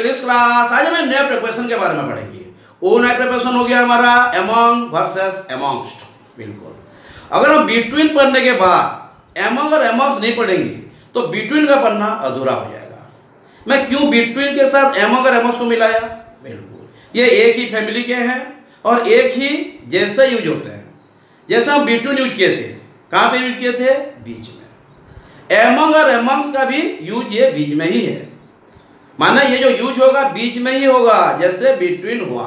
इस क्लास आज हमें नए प्रिपरेशन के बारे में पढ़ेंगे। वो नया प्रिपरेशन हो गया हमारा एमंग वर्सेस एमंगस्ट। बिल्कुल, अगर हम बिटवीन पढ़ने के बाद एमंग और एमंगस्ट नहीं पढ़ेंगे तो बिटवीन का पढ़ना अधूरा हो जाएगा। मैं क्यों बिटवीन के साथ एमंग और एमंगस्ट को मिलाया? बिल्कुल, ये एक ही फैमिली के हैं और एक ही जैसे यूज होते हैं। जैसे हम बिटवीन यूज किए थे, कहाँ पे यूज किए थे? बीच में। एमंग और एमंगस्ट का भी यूज ये बीच में ही है, माना ये जो यूज होगा बीच में ही होगा, जैसे बिटवीन हुआ।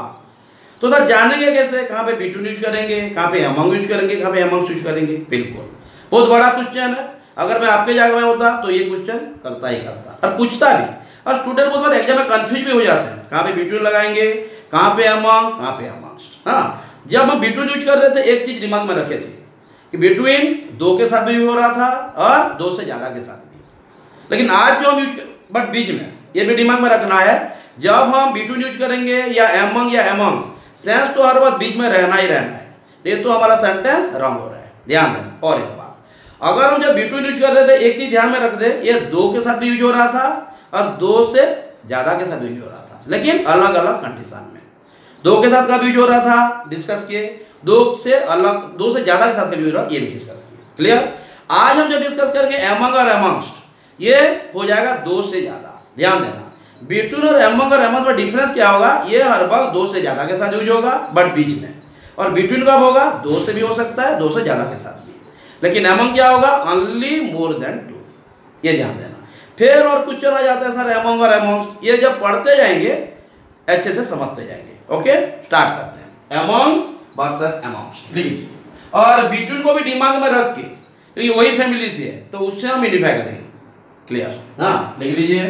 तो जानेंगे कैसे कहाँ पे बिटवीन यूज करेंगे, कहाँ पे एमंग यूज करेंगे, कहाँ पे एमंगस्ट यूज करेंगे। बिल्कुल, बहुत बड़ा क्वेश्चन है। अगर मैं आपके जगह में होता तो ये क्वेश्चन करता ही करता और पूछता भी। और स्टूडेंट बहुत बार एग्जाम में कंफ्यूज भी हो जाते हैं, कहाँ पे बिटवीन लगाएंगे, कहाँ पे एमंग, कहाँ पे एमंगस्ट। हाँ, जब हम बिटवीन यूज कर रहे थे एक चीज दिमाग में रखे थे कि बिटवीन दो के साथ भी यूज हो रहा था और दो से ज्यादा के साथ भी। लेकिन आज जो हम यूज बट बीच में, ये भी दिमाग में रखना है, जब हम बिटवीन यूज करेंगे या एमंगस्ट, सेंस तो हर बात बीच में रहना ही रहना है, नहीं तो हमारा सेंटेंस रॉन्ग हो रहा है। ध्यान देना। और एक बात, अगर हम जब बिटवीन यूज कर रहे थे एक चीज ध्यान में रख दे, ये दो के साथ भी यूज हो रहा था और दो से ज्यादा के साथ भी यूज हो रहा था, लेकिन अलग अलग कंडीशन में। दो के साथ का भी यूज हो रहा था, डिस्कस किए, दो से ज्यादा के साथ का भी यूज हो रहा, ये भी डिस्कस किए। क्लियर? आज हम जब डिस्कस करेंगे एमंग और एमंगस्ट, ये हो जाएगा दो से ज्यादा। ध्यान देना, बिटवीन और एमंग में डिफरेंस क्या होगा? ये हर बार दो से ज्यादा के साथ यूज होगा बट बीच में, और बिटवीन कब होगा? दो से भी हो सकता है, दो से ज्यादा के साथ भी। लेकिन एमंग क्या होगा? Only more than two. ये ध्यान देना। फिर और क्वेश्चन आ जाता है सर एमंग और एमंगस्ट, ये जब पढ़ते जाएंगे अच्छे से समझते जाएंगे। ओके, स्टार्ट करते हैं। एमंग वर्सेस एमंगस्ट लीजिए, और बिटवीन को भी दिमाग में रख के, क्योंकि वही फैमिली से है तो उससे हम आइडेंटिफाई करेंगे। क्लियर? हाँ, लिख लीजिए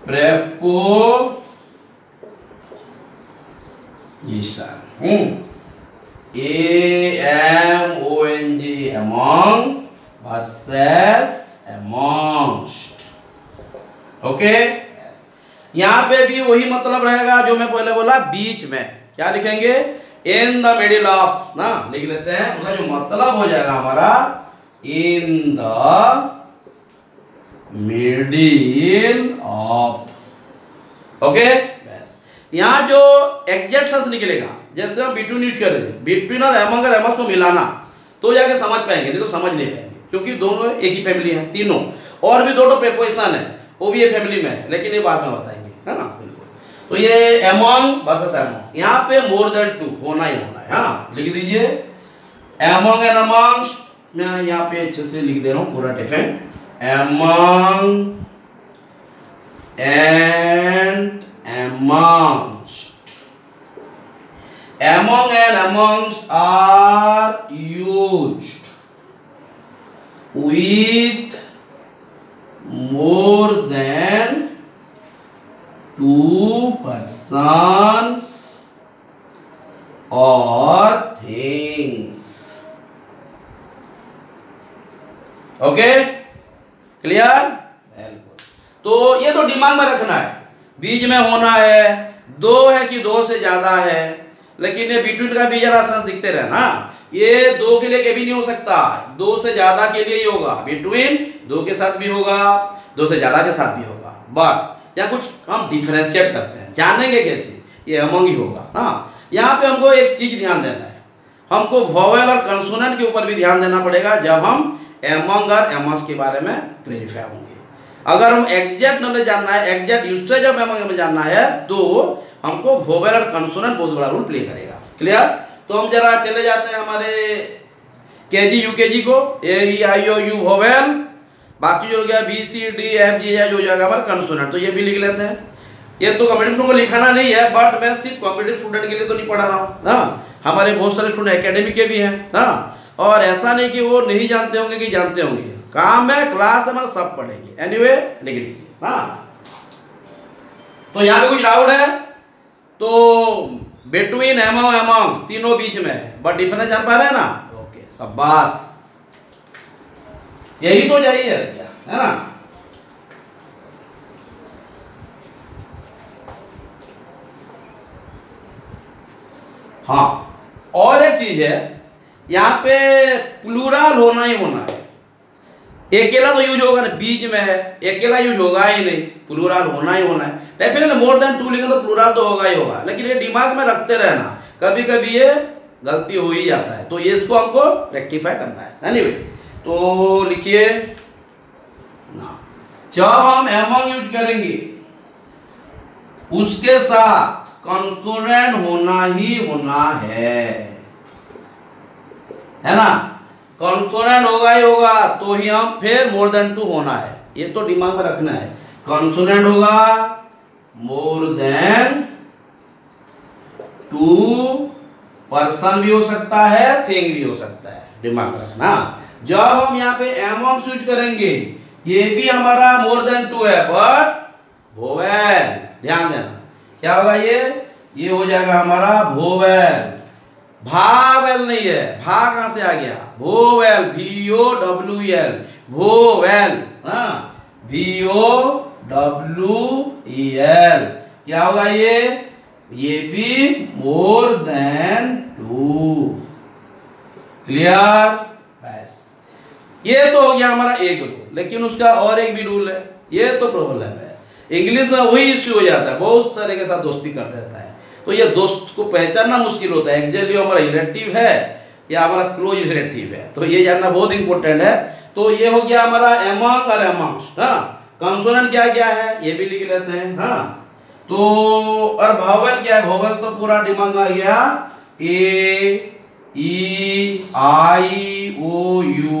preposition AMONG among versus amongst। Okay, यहां पे भी वही मतलब रहेगा जो मैं पहले बोला, बीच में। क्या लिखेंगे? इन द मिडिल ऑफ ना, लिख लेते हैं। उसका जो मतलब हो जाएगा हमारा in the middle of. Okay, बस यहां जो एग्जैक्ट सेंस निकलेगा, जैसे हम बिटवीन यूज कर रहे थे, बिटवीन और एमंग को मिलाना, तो जाके समझ पाएंगे, नहीं तो समझ नहीं पाएंगे, क्योंकि दोनों एक ही फैमिली है, तीनों। और भी दो प्रीपोजिशन है, वो भी एक फैमिली में है, लेकिन ये बाद में बताएंगे, है ना। बिल्कुल, तो ये एमंग वर्सेस एमंग, यहाँ पे मोर देन टू होना ही होना है। हाँ, लिख दीजिए एमंग एंड एमंगस्ट। मैं यहाँ पे अच्छे से लिख दे रहा हूँ पूरा different, among and amongst. Among and amongst are used with more than two persons or things। Okay, clear? तो ये तो दिमाग में रखना है, बीच में होना है, दो है कि दो से ज्यादा है। लेकिन ये बिटवीन का भी जरा सेंस दिखते रहे ना, ये दो के लिए कभी नहीं हो सकता, दो से ज्यादा के लिए ही होगा। बिटवीन दो के साथ भी होगा, दो से ज्यादा के साथ भी होगा, बट यहाँ कुछ हम डिफरेंशिएट करते हैं। जानेंगे कैसे? ये एमंग ही होगा। हाँ, यहाँ पे हमको एक चीज ध्यान देना है, हमको वोवेल और कंसोनेंट के ऊपर भी ध्यान देना पड़ेगा जब हम एमंग और एमंगस्ट के बारे में क्लैरिफाई होंगे। अगर हम एग्जैक्ट नॉलेज जानना है, एग्जैक्ट यूसेज ऑफ एमंग में जानना है, तो हमको वोवेल और कंसोनेंट बहुत बड़ा रोल प्ले करेगा। क्लियर? तो हम जरा चले जाते हैं हमारे केजी यूकेजी को, AEIOU वोवेल, बाकी जो हो गया BCDFG जो हो जाएगा हमारा कंसोनेंट, तो ये भी लिख लेते हैं। ये तो कॉम्पिटिटिव स्टूडेंट को लिखाना नहीं है, बट मैं सिर्फ कॉम्पिटिटिव स्टूडेंट के लिए तो नहीं पढ़ा रहा हूँ। हाँ, हमारे बहुत सारे स्टूडेंट एकेडमिक के भी हैं। हाँ, और ऐसा नहीं कि वो नहीं जानते होंगे कि जानते होंगे, काम है क्लास हमारा सब पढ़ेंगे। एनीवे, लिख लीजिए। हाँ, तो यहाँ पे कुछ डाउट है तो बिटवीन एमंग एमंगस्ट तीनों बीच में है, बट डिफरेंस जान पा रहे हैं ना? ओके, शाबाश, यही तो चाहिए क्या, है ना। हाँ, और एक चीज है, यहाँ पे प्लूरल होना ही होना है। अकेला तो यूज होगा ना, बीच में है, अकेला यूज होगा ही नहीं, प्लूरल होना ही होना है। डेफिनेटली मोर देन टू लिखेंगे तो प्लूरल तो होगा ही होगा, लेकिन ये दिमाग में रखते रहना, कभी कभी ये गलती हो ही जाता है, तो ये इसको हमको रेक्टिफाई करना है। एनीवे, तो लिखिए ना, जब हम एमंग यूज करेंगे उसके साथ कॉन्सोनेंट होना ही होना है ना, कॉन्सोनेंट होगा ही होगा, तो ही हम फिर मोर देन टू होना है, ये तो दिमाग में रखना है। कॉन्सोनेंट होगा मोर देन टू, पर्सन भी हो सकता है, थिंग भी हो सकता है, दिमाग में रखना। जब हम यहाँ पे एमंग यूज करेंगे, ये भी हमारा मोर देन टू है, बट वोवेल, ध्यान देना क्या होगा, ये हो जाएगा हमारा वोवेल, भावेल नहीं है, भा कहां से आ गया, वोवेल, VOWEL, वोवेल, हाँ, VOWEL, क्या होगा ये भी मोर देन टू, क्लियर। बस ये तो हो गया हमारा एक रूल, लेकिन उसका और एक भी रूल है, ये तो प्रॉब्लम है, इंग्लिश में वही इश्यू हो जाता है, बहुत सारे के साथ दोस्ती कर देता है, तो ये दोस्त को पहचानना मुश्किल होता है, एक्चुअली हमारा रिलेटिव है या हमारा क्लोज रिलेटिव है, तो ये जानना बहुत इंपॉर्टेंट है। तो ये हो गया हमारा एमंग और एमंग्स्ट, हाँ, कंसोनेंट क्या क्या है ये भी लिख लेते हैं, हाँ, तो और भावेल क्या है, भावेल तो पूरा दिमाग में आ गया, A E I O U,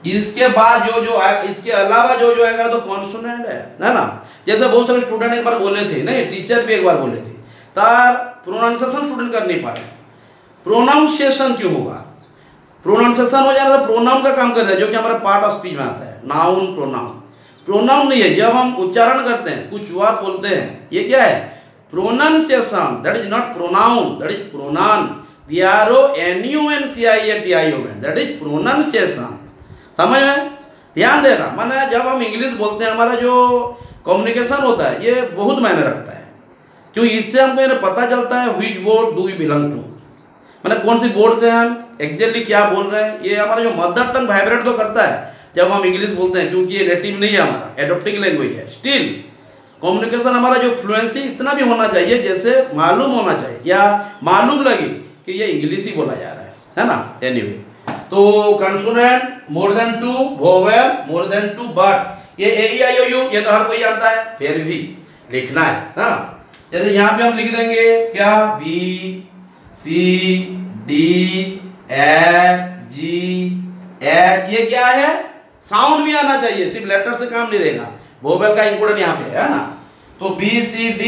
इसके बाद जो इसके अलावा जो आएगा तो कॉन्सोनेंट है ना। जैसे बहुत सारे स्टूडेंट एक बार बोले थे, नहीं टीचर भी एक बार बोले थे, तार प्रोनाउंसिएशन स्टूडेंट कर नहीं पाए, प्रोनाउंसिएशन क्यों होगा, प्रोनाउंसिएशन हो जाएगा तो प्रोनाउन का काम करता है, जो कि हमारा पार्ट ऑफ स्पीच में आता है, नाउन प्रोनाउन, प्रोनाउन नहीं है, जब हम उच्चारण करते हैं, कुछ वर्ड बोलते हैं, ये क्या है, pronunciation, that is not pronoun, that is pronoun, PRONUNCIATION, that is pronunciation, समझ में ध्यान देना। माने जब हम इंग्लिश बोलते हैं, हमारा जो कम्युनिकेशन होता है ये बहुत मायने रखता है, क्योंकि इससे हमको पता चलता है which board do we belong to, मतलब कौन सी बोर्ड से हम एक्जेक्टली क्या बोल रहे हैं। ये हमारा जो मदर टंग वाइब्रेट तो करता है जब हम इंग्लिश बोलते हैं, क्योंकि ये नेटिव नहीं है, हमारा एडोप्टिंग लैंग्वेज है, स्टिल कम्युनिकेशन हमारा जो फ्लुएंसी इतना भी होना चाहिए जैसे मालूम होना चाहिए, या मालूम लगे कि ये इंग्लिश ही बोला जा रहा है ना। एनीवे, तो consonant more than two, vowel more than two, but ये AEIOU ये तो हर कोई जानता है, फिर भी लिखना है ना। जैसे यहाँ पे हम लिख देंगे क्या, B C D F G H, ये क्या है, साउंड भी आना चाहिए, सिर्फ लेटर से काम नहीं देगा, वोवेल का इंपोर्टेंट यहाँ पे है ना। तो B C D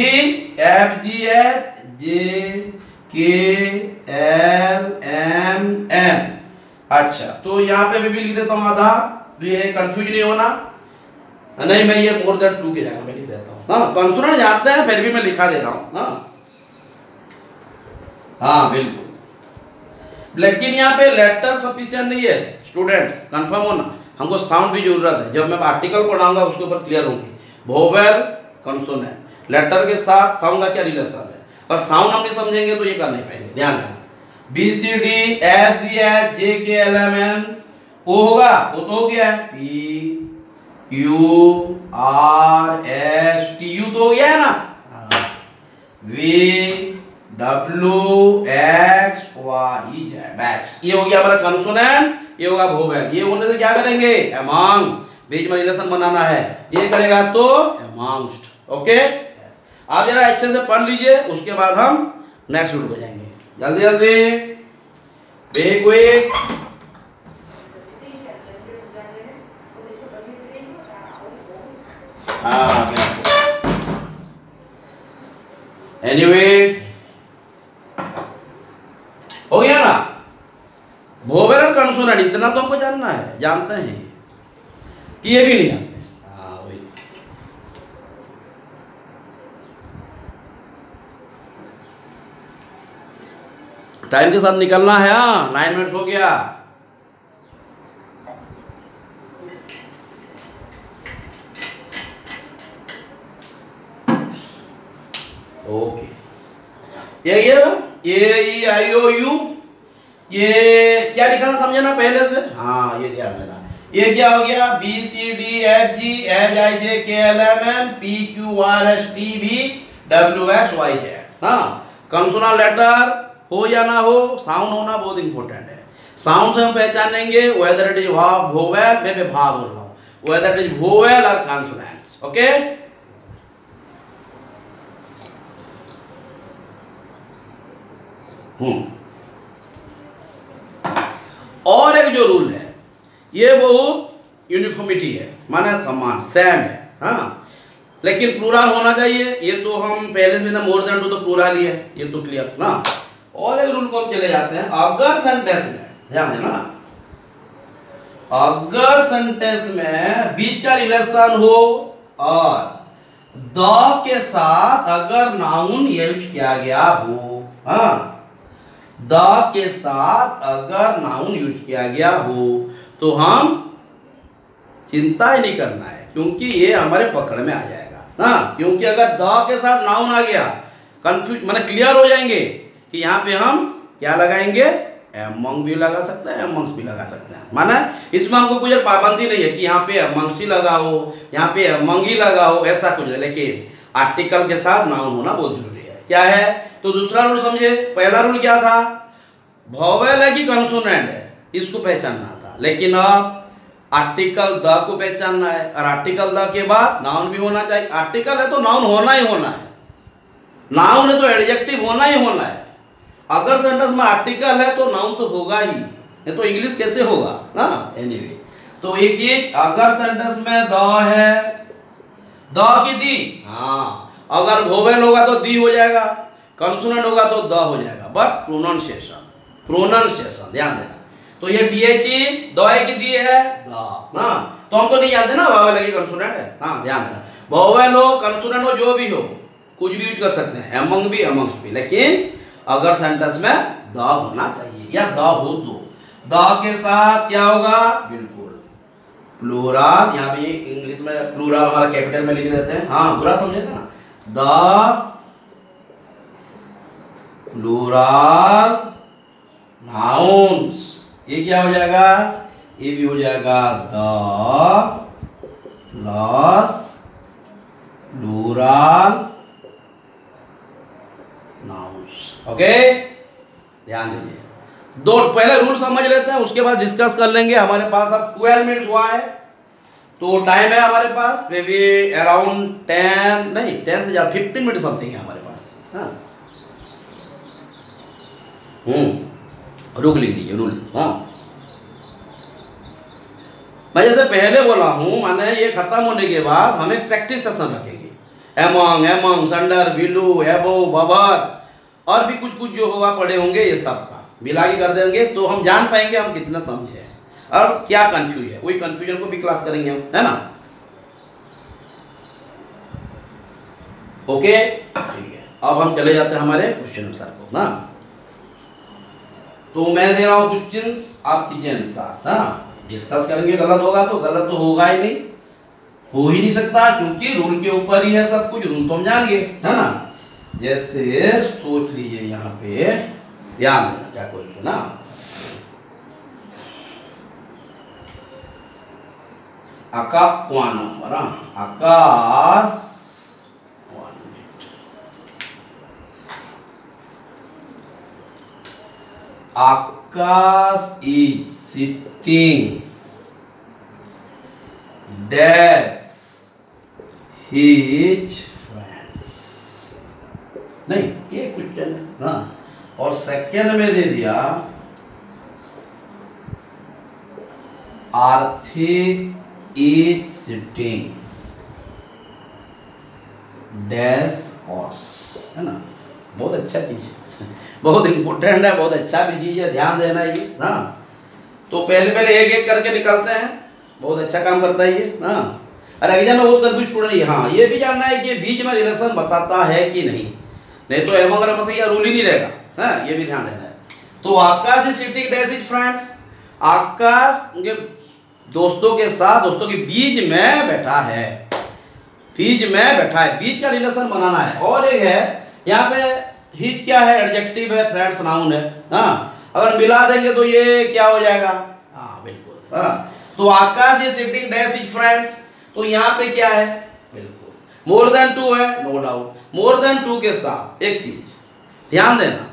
F G H J K L M N, अच्छा, तो यहाँ पे मैं भी लिख देता हूँ आधा, तो ये कंफ्यूज नहीं होना, नहीं मैं ये मोर देन टू के जगह में लिख देता हूँ, हाँ, कॉन्सोनेंट जानते हैं फिर भी मैं लिखा दे रहा हूँ, हाँ बिल्कुल, लेकिन यहाँ पे लेटर सफिशिएंट नहीं है स्टूडेंट्स, कंफर्म होना, हमको साउंड भी जरूरत है, जब मैं आर्टिकल पढ़ाऊंगा उसके ऊपर क्लियर होंगे, वोवेल कंसोनेंट, लेटर के साथ साउंड का क्या रिलेशन है, और साउंड हम नहीं समझेंगे तो ये कर नहीं पाएंगे, ध्यान रखना। B C D F G H J K L M N O होगा, वो तो हो गया है, P Q R S T U तो हो गया है ना, V W X Y Z, बस ये हो गया हमारा कंसोनेंट, ये होगा वोवेल, ये होने से क्या करेंगे, एमंग, बीच में रिलेशन बनाना है, ये करेगा तो एमंग्स्ट, ओके। आप जरा अच्छे से पढ़ लीजिए, उसके बाद हम नेक्स्ट रूल को जाएंगे, जल्दी जल्दी, वेरी क्विक। हाँ एनीवे, हो गया ना, वोवेल और कंसोनेंट इतना तो हमको जानना है, जानते हैं कि ये भी नहीं जानते, हाँ वही। टाइम के साथ निकलना है, हाँ 9 मिनट हो गया। ओके, ये ना AEIOU, ये क्या लिखा था समझे ना पहले से, हाँ ये ध्यान देना, ये क्या हो गया, B C D F G H I J K L M N P Q R S T V W X Y Z. हाँ, कंसोनल लेटर हो या ना हो, साउंड होना बहुत इंपॉर्टेंट है। साउंड से हम पहचानेंगे वेदर इट इज वोवेल, मैं भा बोल रहा हूँ, वेदर इट इज वोवेल और कॉन्सोनेंट्स। ओके, और एक जो रूल है ये बहुत यूनिफॉर्मिटी है, माना समान सेम है। हाँ, लेकिन प्लूरल होना चाहिए, ये तो हम पहले से ना मोर देन टू तो प्लूरल ही है, ये तो क्लियर ना। और एक रूल को हम चले जाते हैं, अगर सेंटेंस में ध्यान देना, अगर सेंटेंस में बीच का रिलेशन हो और द के साथ अगर नाउन यूज किया गया हो, हाँ, द के साथ अगर नाउन यूज किया गया हो तो हम चिंता ही नहीं करना है, क्योंकि ये हमारे पकड़ में आ जाएगा ना। क्योंकि अगर द के साथ नाउन आ गया, कंफ्यूज माने क्लियर हो जाएंगे कि यहाँ पे हम क्या लगाएंगे, एमंग भी लगा सकते हैं, एमंग्स भी लगा सकते हैं। माना इसमें हमको कोई पाबंदी नहीं है कि यहाँ पे एमंग्स ही लगाओ, यहाँ पे एमंग ही लगाओ, ऐसा कुछ नहीं। लेकिन आर्टिकल के साथ नाउन होना बहुत जरूरी है। क्या है, तो दूसरा रूल समझे। पहला रूल क्या था, वोवेल है कि कंसोनेंट है, इसको पहचानना था। लेकिन अब आर्टिकल द को पहचानना है, और आर्टिकल द के बाद नाउन भी होना चाहिए। आर्टिकल है तो नाउन होना ही होना है, नाउन है तो एडजेक्टिव होना ही होना है। अगर सेंटेंस में आर्टिकल है तो नाउन तो होगा ही, नहीं तो इंग्लिश कैसे होगा ना। एनीवे, तो एक एक अगर सेंटेंस में द है, द की दी, हाँ, अगर वोवेल होगा तो दी हो जाएगा, कंसोनेंट होगा तो द हो जाएगा। बट प्रोनाउंसिएशन ध्यान देना। तो ये डी एच ई दवाई की दी है द ना, तो हम तो नहीं जानते ना वोवेल है कि कंसोनेंट है। हाँ, ध्यान देना, वोवेल हो कंसोनेंट हो जो भी हो, कुछ भी यूज कर सकते हैं, एमंग भी एमंग्स भी, लेकिन अगर सेंटेंस में द होना चाहिए या द हो तो द के साथ क्या होगा, बिल्कुल प्लूरल। यहाँ पे इंग्लिश में प्लूरल हमारा कैपिटल में लिख देते हैं, हाँ बुरा समझेगा ना, द प्लूरल नाउन्स, ये क्या हो जाएगा, ये भी हो जाएगा the plus plural nouns. Okay, ध्यान दीजिए। दो पहले रूल समझ लेते हैं, उसके बाद डिस्कस कर लेंगे। हमारे पास अब 12 मिनट हुआ है, तो टाइम है हमारे पास मे बी अराउंड 10 नहीं 10 से ज़्यादा 15 मिनट समथिंग है हमारे पास। हाँ, रुक लीजिए रूल। हाँ, मैं जैसे पहले बोला हूँ, माने ये खत्म होने के बाद हम एक प्रैक्टिस सेशन रखेंगे। एमंग, एमंग्स, अंडर, बिलो, एबो, बबर और भी कुछ कुछ जो होगा पढ़े होंगे, ये सब का मिला के कर देंगे, तो हम जान पाएंगे हम कितना समझे और क्या कंफ्यूज है। वही कंफ्यूजन को भी क्लास करेंगे हम, है ना। ओके, ठीक है। अब हम चले जाते हैं हमारे क्वेश्चन आंसर को ना। तो मैं दे रहा हूँ क्वेश्चंस, आप कीजिए आंसर। हाँ, डिस्कस करेंगे, गलत होगा तो गलत तो होगा ही नहीं, हो ही नहीं सकता, क्योंकि रूल के ऊपर ही है सब कुछ। रूल तो हम जान गए, है ना। जैसे सोच लीजिए, यहाँ पे ध्यान देना क्या क्वेश्चन ना, आकाश 1 number, Akash 1 minute, Akash is sitting dash his friends, नहीं ये क्वेश्चन है ना। और सेकेंड में दे दिया आर्थिक इज सिटिंग डैश हॉर्स, है ना। बहुत अच्छा चीज है, बहुत इंपॉर्टेंट है, बहुत अच्छा भी चीज है, ध्यान देना ये ना। तो पहले पहले एक एक करके निकलते हैं, बहुत अच्छा काम करता है ये ना। अरे एग्जाम में बहुत कंफ्यूज स्टूडेंट है। हाँ, ये भी जानना है कि बीच में रिलेशन बताता है कि नहीं, नहीं तो एमंग और एमंग्स रूल ही नहीं रहेगा। हाँ, ये भी ध्यान देना है। तो Akash is sitting dash his friends, Akash उनके दोस्तों के साथ, दोस्तों के बीच में बैठा है, बीच में बैठा है, बीच का रिलेशन बनाना है। और एक है यहाँ पे हिज क्या है, एडजेक्टिव है, फ्रेंड्स नाउन है। हाँ, अगर मिला देंगे तो ये क्या हो जाएगा, हाँ बिल्कुल। हाँ, तो Akash is sitting dash his friends, तो यहाँ पे क्या है, बिल्कुल मोर देन 2 है, नो डाउट। मोर देन 2 के साथ एक चीज ध्यान देना,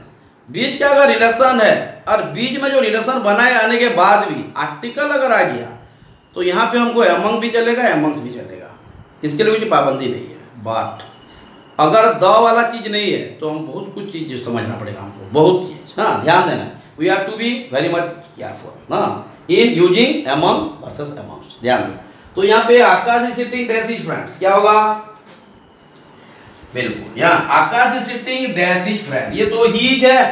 बीच का अगर रिलेशन है और बीच में जो रिलेशन बनाए आने के बाद भी आर्टिकल अगर आ गया तो यहाँ पे हमको एमंग भी चलेगा, एमंग्स भी चलेगा, इसके लिए कोई पाबंदी नहीं है। बट अगर द वाला चीज नहीं है तो हम बहुत कुछ चीज समझना पड़ेगा हमको, बहुत चीज। हाँ, ध्यान देना, we are to be very much careful ना in using among versus amongst, ध्यान देना। तो यहाँ पे Akash is sitting dash his friends, क्या होगा, बिल्कुल यहाँ Akash is sitting dash his friend, ये तो हीज है,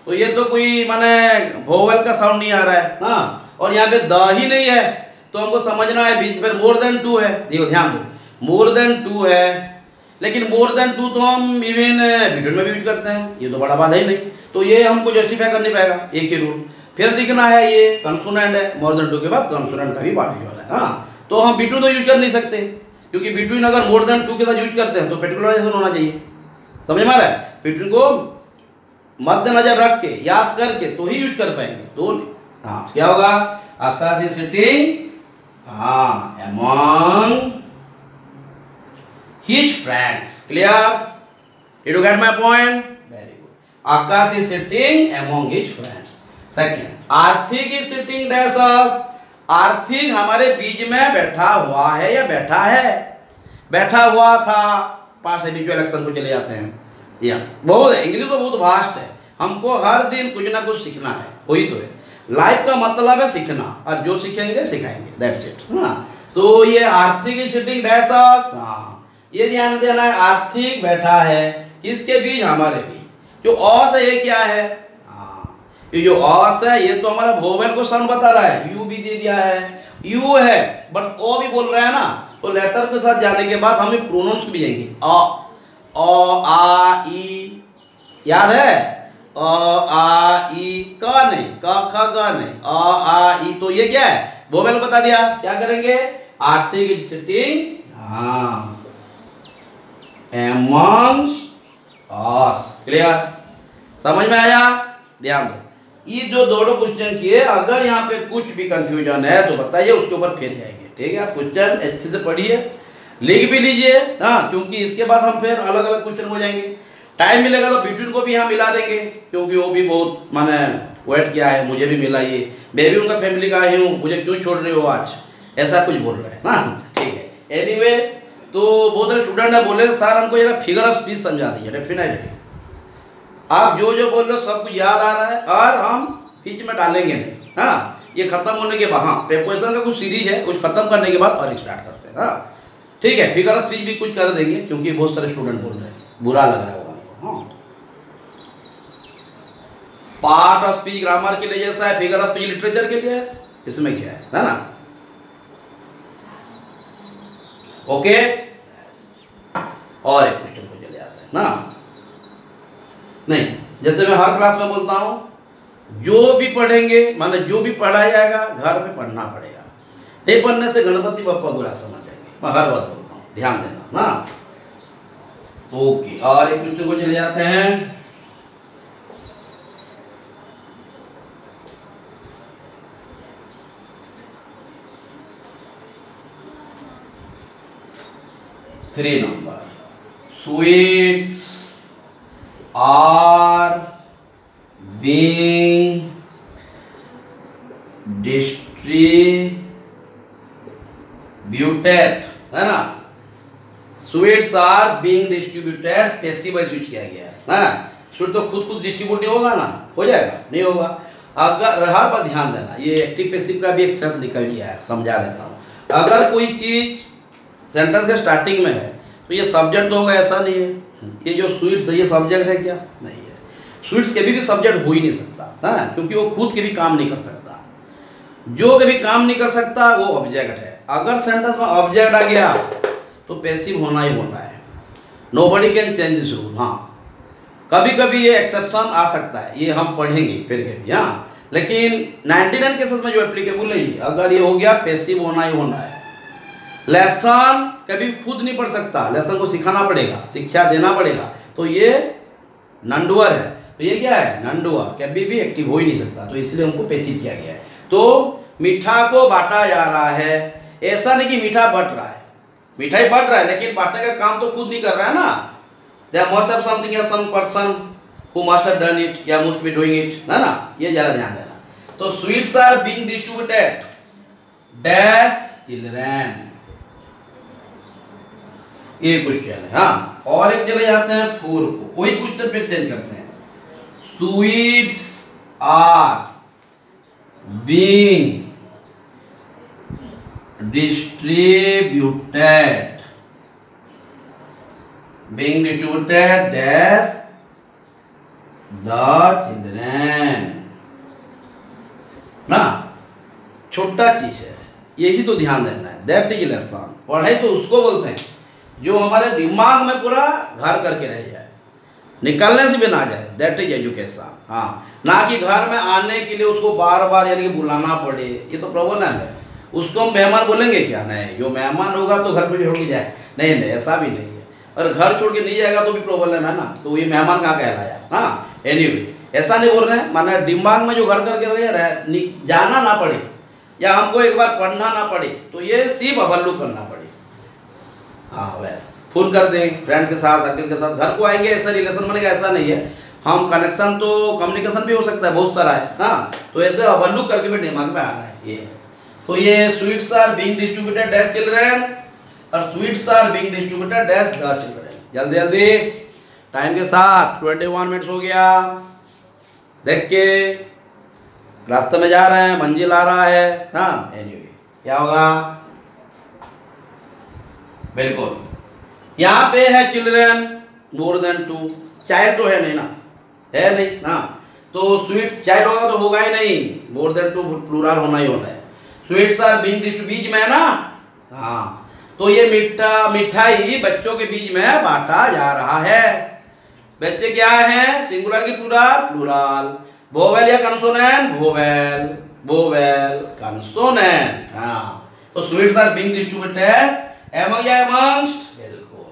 तो ये तो कोई माने वोवेल का साउंड नहीं आ रहा है ना, और यहाँ पे द ही नहीं है, तो हमको समझना है बीच में मोर देन 2 है। देखो ध्यान दो, मोर देन 2 है, लेकिन मोर देन 2 तो हम इवन बिटवीन में भी यूज करते हैं, ये तो बड़ा बात है ही नहीं, तो ये हमको जस्टिफाई करनी पड़ेगा, एक ही रूल। फिर दिखना है ये कंसोनेंट है, मोर देन 2 के बाद कंसोनेंट का भी पार्टिकल है। हाँ, तो हम बिटवीन तो यूज कर नहीं सकते, क्योंकि बिटवीन अगर मोर देन 2 के साथ यूज करते हैं तो पर्टिकुलराइजेशन होना चाहिए, समझ में आ रहा है, बिटवीन को मद्देनजर रख के याद करके तो ही यूज कर पाएंगे, तो हाँ क्या होगा, आकाश इज सिटिंग हाँ among his friends, clear, did you get my point, very good, Akash is sitting among his friends। Second, आर्थिक is sitting dash us, आर्थिक हमारे बीच में बैठा हुआ है या बैठा है, बैठा हुआ था, पास्ट एडिचुअल एक्शन को चले जाते हैं, या बहुत है, इंग्लिश तो बहुत वास्ट है, हमको हर दिन कुछ ना कुछ सीखना है, वही तो है लाइफ का मतलब है सीखना, और जो सीखेंगे सिखाएंगे, दैट्स इट। हाँ, तो ये आर्थिक इज सिटिंग डैश अस, हाँ ये ध्यान देना है, आर्थिक बैठा है किसके बीच, हमारे बीच। जो ऑस है ये क्या है, हाँ ये जो ऑस है ये तो हमारा वोवेल को साउंड बता रहा है, यू भी दे दिया है, यू है बट ओ भी बोल रहा है ना, तो लेटर के साथ जाने के बाद हमें प्रोनाउंस भी जाएंगे, अ आ ई, याद है, अ आ ई, क नहीं, क ख ग नहीं, अ आ ई, तो ये क्या है, वोवेल बता दिया, क्या करेंगे, आर्थिक इज सिटिंग हाँ amongst us, क्लियर, समझ में आया, ध्यान दो, ये जो दोनों क्वेश्चन किए, अगर यहाँ पे कुछ भी कंफ्यूजन है तो बताइए, उसके ऊपर फिर जाएंगे, ठीक है। आप क्वेश्चन अच्छे से पढ़िए, लिख भी लीजिए, हाँ क्योंकि इसके बाद हम फिर अलग अलग क्वेश्चन हो जाएंगे, टाइम मिलेगा तो बिटवीन को भी हम मिला देंगे, क्योंकि वो भी बहुत माने वेट किया है, मुझे भी मिला ये, मैं भी उनका फैमिली का ही हूँ, मुझे क्यों छोड़ रहे हो आज, ऐसा कुछ बोल रहे हैं ना, ठीक है। एनीवे तो बहुत सारे स्टूडेंट ने बोले सर हमको जरा फिगर ऑफ स्पीच समझा दीजिए, डेफिनेटली आप जो जो बोल रहे हो सब कुछ याद आ रहा है, और हम बीच में डालेंगे नहीं, हाँ ये खत्म होने के बाद, हाँ प्रेपोजिशन का कुछ सीरीज है, कुछ खत्म करने के बाद और स्टार्ट करते हैं, हाँ ठीक है। फिगर ऑफ स्पीच भी कुछ कर देंगे, क्योंकि बहुत सारे स्टूडेंट बोल रहे हैं, बुरा लग रहा है, पार्ट ऑफ स्पीच ग्रामर के लिए जैसा है, फिगर ऑफ स्पीच लिटरेचर के लिए, इसमें क्या है ना, ओके। और एक क्वेश्चन को चले जाते हैं ना, नहीं जैसे मैं हर क्लास में बोलता हूं, जो भी पढ़ेंगे माने जो भी पढ़ाया जाएगा घर में पढ़ना पड़ेगा, नहीं पढ़ने से गणपति बप्पा बुरा समझ जाएंगे, मैं हर बात बोलता हूं, ध्यान देना ना, ओके। और एक क्वेश्चन को चले जाते हैं, three number, sweets are being distributed, है ना, sweets are being distributed, passive voice use किया गया है ना, स्वीट तो खुद डिस्ट्रीब्यूट नहीं होगा ना, हो जाएगा, नहीं होगा, अगर हर बात ध्यान देना, ये एक्टिव पैसिव का भी एक सेंस निकल गया है, समझा देता हूँ। अगर कोई चीज सेंटेंस के स्टार्टिंग में है तो ये सब्जेक्ट तो होगा, ऐसा नहीं है, ये जो स्वीट्स है ये सब्जेक्ट है क्या, नहीं है, स्वीट्स कभी भी सब्जेक्ट हो ही नहीं सकता ना, क्योंकि वो खुद के भी काम नहीं कर सकता, जो कभी काम नहीं कर सकता वो ऑब्जेक्ट है। अगर सेंटेंस में ऑब्जेक्ट आ गया तो पैसिव होना ही होना है, nobody can change this rule. हाँ कभी कभी ये एक्सेप्शन आ सकता है, ये हम पढ़ेंगे फिर कभी, हाँ लेकिन 99 केसेस में जो एप्लीकेबल नहीं है, अगर ये हो गया पैसिव होना ही होना है। लेसन कभी खुद नहीं पढ़ सकता, लेसन को सिखाना पड़ेगा, शिक्षा देना पड़ेगा, तो ये नंडुअर है, तो ये क्या है, नंडुअर, कभी भी एक्टिव हो ही नहीं सकता, तो इसलिए हमको पैसिव किया गया है। तो मीठा को बांटा जा रहा है। ऐसा नहीं कि मीठा बट रहा है, मिठाई बट रहा है लेकिन बांटने का काम तो खुद नहीं कर रहा है ना। देयर मस्ट हैव समथिंग या some person who must have done it या मस्ट बी डूइंग इट, है ना, ये जरा ध्यान देना। तो sweets are being distributed dash children, ये क्वेश्चन है। हाँ, और एक चले जाते हैं फोर को, वही क्वेश्चन फिर चेंज करते हैं। Sweets are being distributed dash the children, ना, छोटा चीज है, यही तो ध्यान देना है। That is lesson. पढ़ाई तो उसको बोलते हैं जो हमारे दिमाग में पूरा घर करके रह जाए, निकलने से भी ना जाए। That is education. हाँ, ना कि घर में आने के लिए उसको बार बार यानी कि बुलाना पड़े, ये तो प्रॉब्लम है। उसको हम मेहमान बोलेंगे क्या? नहीं, जो मेहमान होगा तो घर पे छोड़ के जाए, नहीं नहीं, ऐसा भी नहीं है। और घर छोड़ के नहीं जाएगा तो भी प्रॉब्लम है ना, तो ये मेहमान कहाँ कहलाया। हाँ, एनीवे ऐसा नहीं बोल रहे हैं, माना दिमाग में जो घर करके रहे जाना ना पड़े या हमको एक बार पढ़ना ना पड़े, तो ये सिर्फ अवल्लू करना पड़े। हाँ, वैसे फोन कर दें फ्रेंड के साथ, अंकल के साथ, घर को आएंगे, ऐसा रिलेशन बनेगा, ऐसा नहीं है। हम कनेक्शन तो कम्युनिकेशन भी हो सकता है, बहुत सारा है। हाँ, तो ऐसे अवल्लू करके भी दिमाग में आना है ये। तो ये sweets are being distributed dash children और sweets are being distributed dash the children. जल्दी जल्दी टाइम के साथ 21 मिनट्स हो गया। देख के रास्ते में जा रहे हैं, मंजिल आ रहा है। हाँ, एनीवे क्या होगा? बिल्कुल यहाँ पे है चिल्ड्रन मोर देन 2, चाइल्ड तो है नहीं ना, है नहीं ना, तो स्वीट्स चाइल्ड होगा तो होगा ही नहीं, मोर देन 2 प्लूरल होना ही होना है। स्वीट्स आर बीइंग डिस्ट्रीब्यूटेड, बीच में है ना। हाँ, तो ये मिठाई बच्चों के बीच में बांटा जा रहा है। बच्चे क्या हैं? सिंगुलर की प्लूरल? प्लूरल। वोवेल या कंसोनेंट? वोवेल। Vowel consonant. हाँ, तो sweets are being distributed among या एमंगस्ट? बिल्कुल।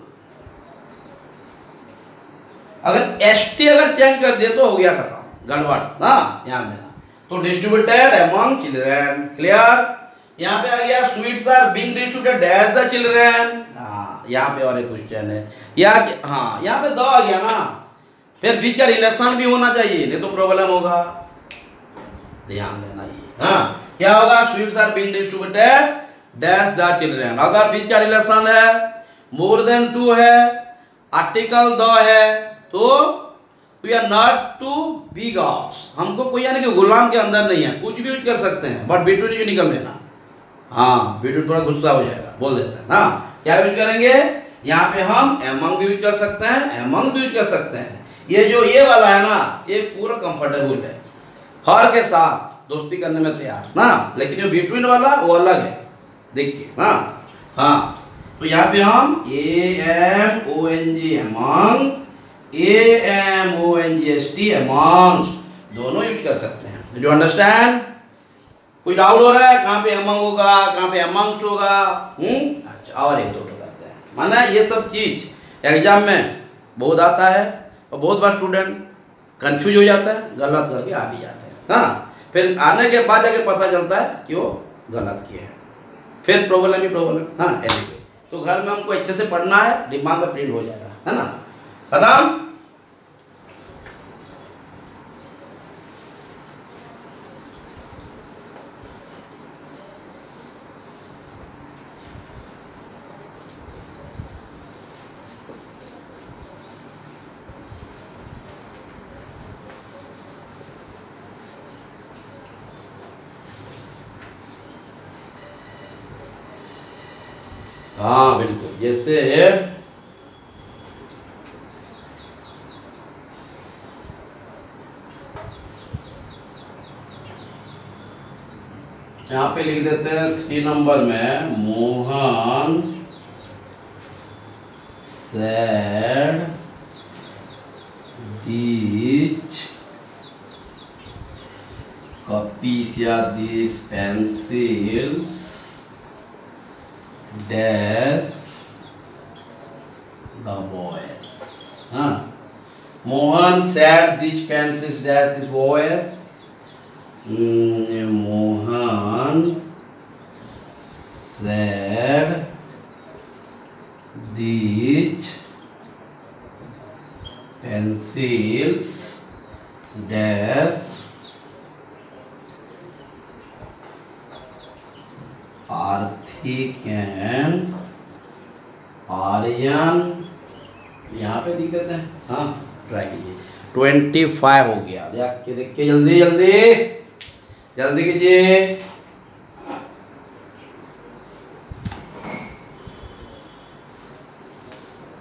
अगर एसटी अगर चेंज कर दिए तो हो गया खत्म, गड़बड़। हाँ, ध्यान देना। तो डिस्ट्रीब्यूटेड एमंग चिल्ड्रन, क्लियर। यहाँ पे आ गया sweets are being distributed dash the children. हाँ, यहाँ पे और एक क्वेश्चन है या हाँ, यहाँ पे दो आ गया ना, फिर बीच का रिलेशन भी होना चाहिए, नहीं तो प्रॉब्लम होगा। ध्यान देना ये। हाँ, क्या होगा? Sweets are being distributed dash the children. अगर बीच का रिलेशन है, मोर देन 2 है, आर्टिकल द है, तो we are not to big of, हमको कोई यानी कि गुलाम के अंदर नहीं है, कुछ भी यूज कर सकते हैं, बट बीटरूट यूज निकल लेना। हाँ, बीटरूट थोड़ा गुस्सा हो जाएगा, बोल देता है ना। क्या यूज करेंगे? यहाँ पे हम एमंग भी यूज कर सकते हैं, एमंग भी यूज कर सकते हैं। ये जो ये वाला है ना, ये पूरा कंफर्टेबल है, हर के साथ दोस्ती करने में तैयार ना। लेकिन जो बिटवीन वाला वो अलग है, देख के। हाँ हाँ, तो यहाँ पे हम AMONG एमंग, AMONGST amongst दोनों यूज कर सकते हैं। जो अंडरस्टैंड? कोई डाउट हो रहा है कहाँ पे among होगा, कहाँ पे amongst होगा? अच्छा, और एक दो करते हैं। माना ये सब चीज एग्जाम में बहुत आता है और बहुत बार स्टूडेंट कंफ्यूज हो जाता है, गलत करके आ भी जाते हैं। हाँ, फिर आने के बाद जाके पता चलता है कि वो गलत किए हैं, फिर प्रॉब्लम ही प्रॉब्लम। हाँ, एनीवे, तो घर में हमको अच्छे से पढ़ना है, दिमाग में प्रिंट हो जाएगा, है ना। खत्म। हाँ बिल्कुल, जैसे यहाँ पे लिख देते हैं 3 नंबर में, मोहन said these copies या these pencils dash the boys. हाँ, Mohan said these pencils dash these boys. Mohan said these pencils dash आर्थिक एंड आर्यन, यहाँ पे दिक्कत है। हाँ ट्राई कीजिए। 25 हो गया, देखिए जल्दी जल्दी जल्दी कीजिए।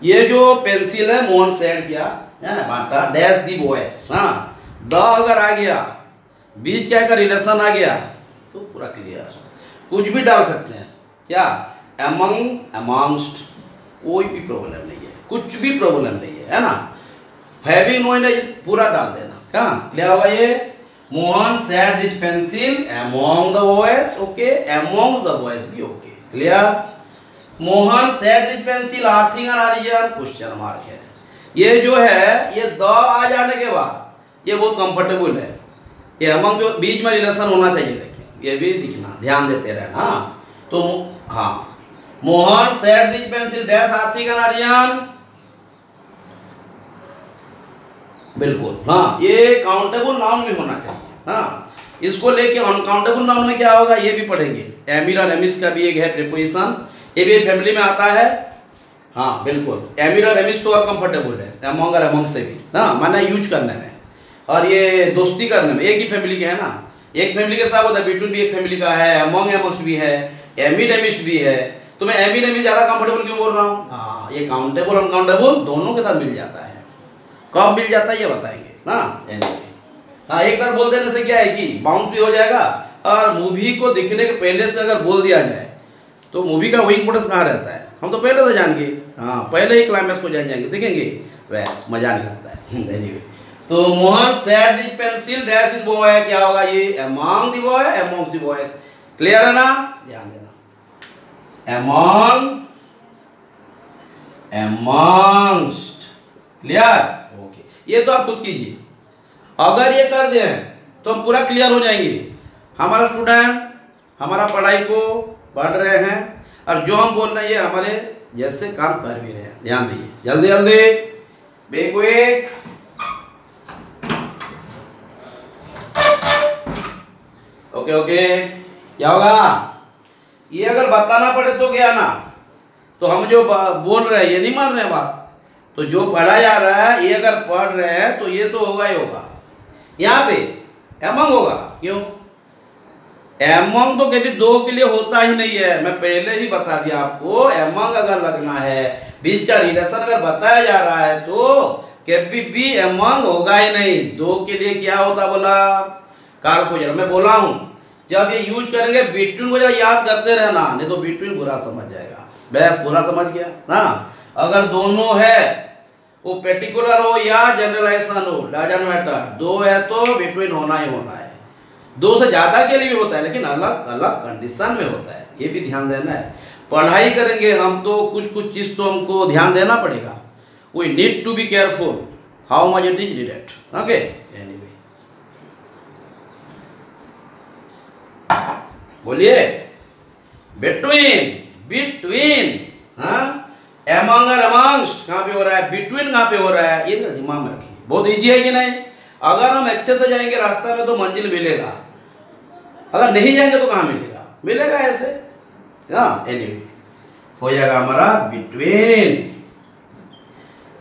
ये जो पेंसिल है मोहन सेड किया बांटा डैश दी बॉयज। हाँ द अगर आ गया, बीच क्या का रिलेशन आ गया तो पूरा क्लियर। कुछ भी डाल सकते हैं क्या, एमंग अमंगस्ट, कोई भी प्रॉब्लम नहीं है, कुछ भी प्रॉब्लम नहीं है ना। हैविंग नो नहीं पूरा डाल देना। कहाँ क्लियर होगा ये। Mohan said this pencil among the boys, okay, among the boys भी okay, clear. Mohan said this pencil Arthik and Aryan, question mark है। ये जो है ये द आ जाने के बाद ये बहुत कंफर्टेबल है। ये अमंग जो बीच में रिलेशन होना चाहिए, देखिए ये भी दिखना, ध्यान देते रहना। तो हाँ Mohan said this pencil dash आर्थिक एंड आर्यन, बिल्कुल। हाँ ये काउंटेबल नाउन भी होना चाहिए। हाँ इसको लेके अनकाउंटेबल नाउन में क्या होगा ये भी पढ़ेंगे। एमिर और एमिस का भी एक है प्रीपोजिशन, ये भी फैमिली में आता है। हाँ बिल्कुल, एमिर और एमिस तो और कंफर्टेबल है अमंग और अमंग से भी, हाँ माना यूज करने में और ये दोस्ती करने में। एक ही फैमिली के है ना, एक फैमिली के साथ होता है। बिटवीन भी एक फैमिली का है, अमंग एमंग्स भी है, एमिर एमिस भी है। तो मैं एमिर एमिस ज़्यादा कंफर्टेबल क्यों बोल रहा हूँ। हाँ ये काउंटेबल अनकाउंटेबल दोनों के साथ मिल जाता है। कब मिल जाता है ये बताएंगे ना। हाँ एक साथ बोल देने से क्या है कि बाउंस भी हो जाएगा, और मूवी को देखने के पहले से अगर बोल दिया जाए तो मूवी का वही इंपोर्टेंस कहाँ रहता है, हम तो पहले से जान के, हाँ पहले ही क्लाइमैक्स को जान जाएंगे, देखेंगे वैस मजा नहीं लगता है। anyway, तो Mohan said the pencil dash is boy, क्या होगा ये among the boy among the boys, clear है ना, ध्यान देना। अमंग अमंगस्ट, क्लियर, ये तो आप खुद कीजिए। अगर ये कर दें तो हम पूरा क्लियर हो जाएंगे। हमारा स्टूडेंट हमारा पढ़ाई को पढ़ रहे हैं और जो हम बोल रहे हैं ये हमारे जैसे काम कर भी रहे हैं। ध्यान दीजिए जल्दी जल्दी, बी क्विक। ओके ओके, क्या होगा ये अगर बताना पड़े तो क्या ना, तो हम जो बोल रहे हैं ये नहीं मान रहे बात, तो जो पढ़ा जा रहा है ये अगर पढ़ रहे हैं तो ये तो होगा ही होगा। यहाँ पे एमंग होगा, क्यों एमंग तो कभी दो के लिए होता ही नहीं है, मैं पहले ही बता दिया आपको। एमंग अगर लगना है, बीच का रिलेशन अगर बताया जा रहा है तो कभी भी एमंग होगा ही नहीं। दो के लिए क्या होता बोला, काल को जरा मैं बोला हूँ, जब ये यूज करेंगे बिटवीन को जरा याद करते रहना, नहीं तो बिटवीन बुरा समझ जाएगा। बस बुरा समझ गया ना। अगर दोनों है वो पर्टिकुलर हो या जनरलाइजेशन हो, डजंट मैटर, दो है तो बिटवीन होना ही होना है। दो से ज्यादा के लिए भी होता है लेकिन अलग अलग कंडीशन में होता है, ये भी ध्यान देना है। पढ़ाई करेंगे हम तो कुछ कुछ चीज तो हमको ध्यान देना पड़ेगा। We need to be careful how much it is needed, okay. Anyway बोलिए, बिटवीन बिटवीन, हाँ एमंग और अमंगस्ट कहाँ पे हो रहा है, बिटवीन कहाँ पे हो रहा है, ये दिमाग में रखिए। बहुत इजी है कि नहीं। अगर हम अच्छे से जाएंगे रास्ता में तो मंजिल मिलेगा, अगर नहीं जाएंगे तो कहाँ मिलेगा, मिलेगा ऐसे। हाँ एनीवे हो जाएगा हमारा बिटवीन।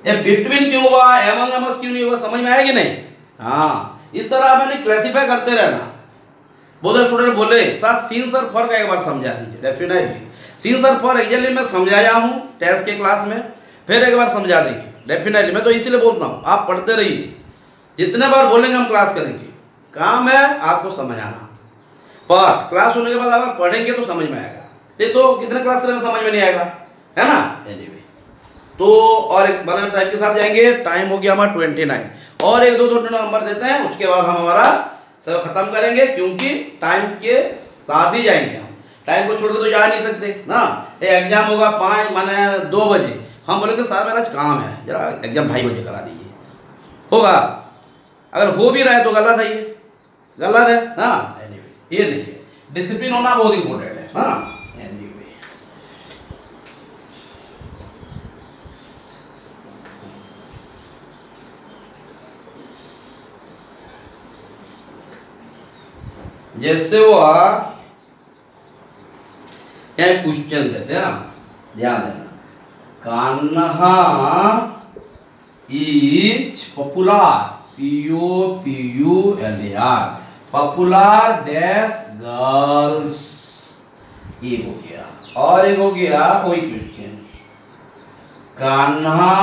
ये बिटवीन क्यों हुआ, एमंग अमंगस्ट क्यों नहीं हुआ, समझ में आएगी नहीं। हाँ इस तरह मैंने क्लासिफाई करते रहना। बहुत स्टूडेंट बोले सर सीन सर फर्क एक बार समझा दीजिए। Definitely seen sir for example मैं समझाया हूँ टेस्ट के क्लास में, फिर एक बार समझा देंगे डेफिनेटली। मैं तो इसीलिए बोलता हूँ आप पढ़ते रहिए, जितने बार बोलेंगे हम क्लास करेंगे। काम है आपको समझाना, पर क्लास होने के बाद अगर पढ़ेंगे तो समझ में आएगा, नहीं तो कितने क्लास करेंगे समझ में नहीं आएगा, है ना। एनीवे तो और एक बार टाइम के साथ जाएंगे। टाइम हो गया हमारा 29 और एक दो नंबर देते हैं, उसके बाद हम हमारा सब खत्म करेंगे, क्योंकि टाइम के साथ ही जाएंगे। हम टाइम को छोड़ के तो जा नहीं सकते ना। एग्जाम होगा 5 माने 2 बजे, हम बोलेंगे सर मेरा काम है, जरा एग्जाम 2:30 बजे करा दीजिए, होगा। अगर हो भी रहा है तो गलत है ये, गलत है। हाँ एनीवे ये नहीं है, डिसिप्लिन होना बहुत इंपॉर्टेंट है। हाँ एनीवे जैसे वो क्या क्वेश्चन देते हैं ना, ध्यान देना। Kanha is popular, POPULAR, popular dash girls, एक हो गया। और एक हो गया वही question, Kanha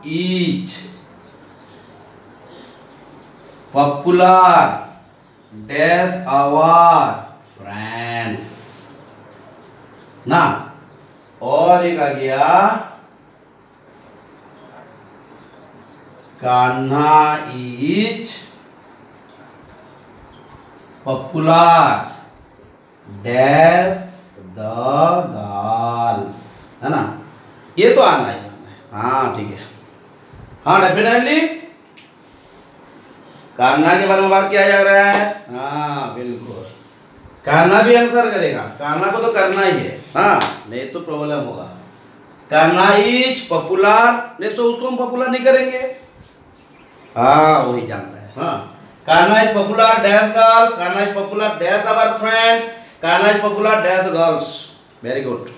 is popular dash our friends ना। और एक आ गया, Kanha is popular dash the girls, है ना। ये तो आना ही आना है। हाँ ठीक है, हाँ डेफिनेटली कान्हा के बारे में बात किया जा रहा है। हाँ बिल्कुल, कान्हा भी आंसर करेगा, कान्हा को तो करना ही है। हाँ नहीं तो प्रॉब्लम होगा। कान्हा इज पॉपुलर, नहीं तो उसको हम पॉपुलर नहीं करेंगे। हाँ वही जानता है। हाँ Kanha is popular dash girls, Kanha is popular dash our friends, Kanha is popular dash girls. Very good,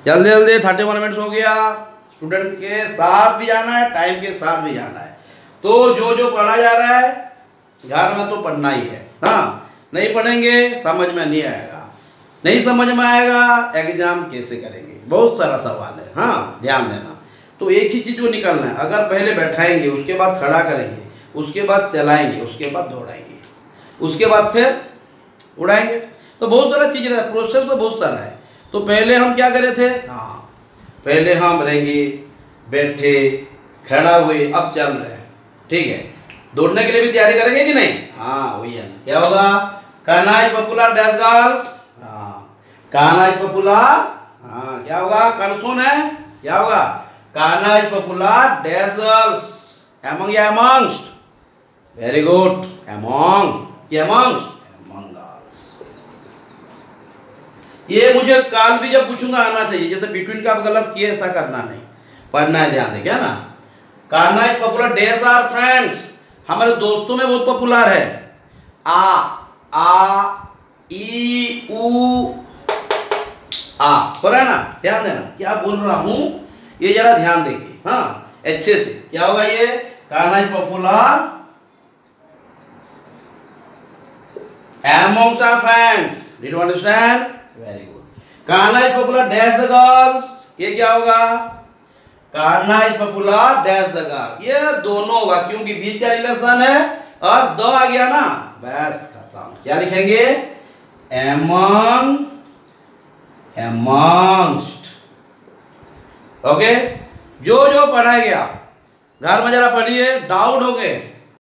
जल्दी जल्दी 31 मिनट्स हो गया। स्टूडेंट के साथ भी जाना है, टाइम के साथ भी जाना है। तो जो जो पढ़ा जा रहा है घर में तो पढ़ना ही है। हाँ नहीं पढ़ेंगे समझ में नहीं आएगा, नहीं समझ में आएगा एग्जाम कैसे करेंगे, बहुत सारा सवाल है। हाँ ध्यान देना। तो एक ही चीज़ को निकालना है, अगर पहले बैठाएंगे, उसके बाद खड़ा करेंगे, उसके बाद चलाएंगे, उसके बाद दौड़ाएंगे, उसके बाद फिर उड़ाएंगे, तो बहुत सारा चीज़ है, प्रोसेस तो बहुत सारा है। तो पहले हम क्या करे थे, हाँ पहले हम रहेंगे, बैठे, खड़ा हुए, अब चल रहे हैं। ठीक है, दौड़ने के लिए भी तैयारी करेंगे कि नहीं। हाँ वही है ना, क्या होगा, Kanha is popular dash girls. हाँ कान्हा इज पॉपुलर, हाँ क्या होगा, कंसोन है, क्या होगा, Kanha is popular dash girls, among या एमंगस्ट। वेरी गुड, एमंग या एमंगस्ट, एमंग गर्ल्स। ये मुझे काल भी जब पूछूंगा आना चाहिए, जैसे बिटवीन का आप गलत किए ऐसा करना नहीं, पढ़ना है, ध्यान दें क्या ना। Kanha is popular dash our friends, हमारे दोस्तों में बहुत पॉपुलर है। आ ई उ आ हो रहा है ना, ध्यान देना क्या बोल रहा हूं, ये जरा ध्यान देखिए। हाँ अच्छे से, क्या होगा ये, Kanha is popular amongst our friends, did you understand? Very good. Kanha is popular dash the girls, ये क्या होगा, Kanha is popular dash the girl, ये दोनों होगा क्योंकि बीच का रिलेशन है और दो आ गया ना, बस खत्म। क्या लिखेंगे, among, amongst। ओके, जो जो पढ़ा गया घर में जरा पढ़िए, डाउट हो गए